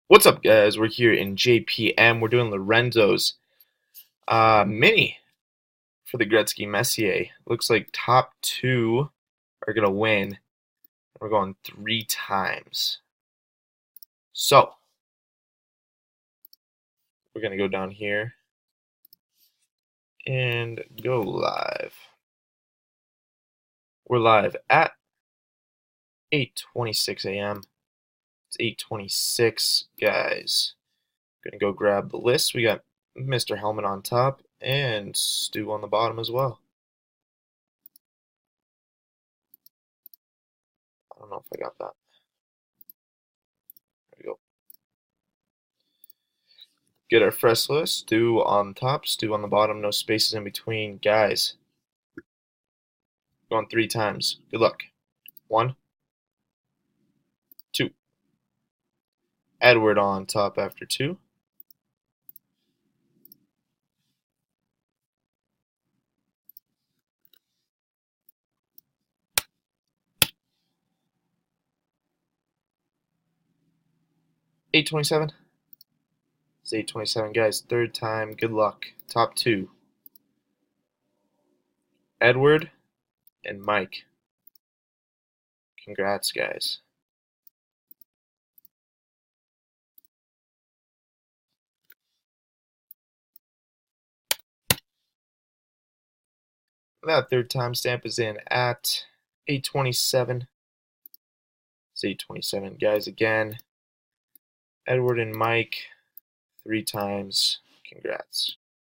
What's up, guys? We're here in JPM. We're doing Lorenzo's mini for the Gretzky Messier. Looks like top two are going to win. We're going 3 times. So, we're going to go down here and go live. We're live at 8:26 a.m. It's 8:26, guys. Gonna go grab the list. We got Mr. Helmet on top and Stu on the bottom as well. I don't know if I got that. There we go. Get our fresh list. Stu on top, Stu on the bottom, no spaces in between. Guys, going 3 times. Good luck. 1, 2. Edward on top after 2. $8.27. It's $8.27, guys. 3rd time. Good luck. Top 2. Edward and Mike. Congrats, guys. That 3rd time stamp is in at 8:27. It's 8:27, guys. Again, Edward and Mike, 3 times. Congrats.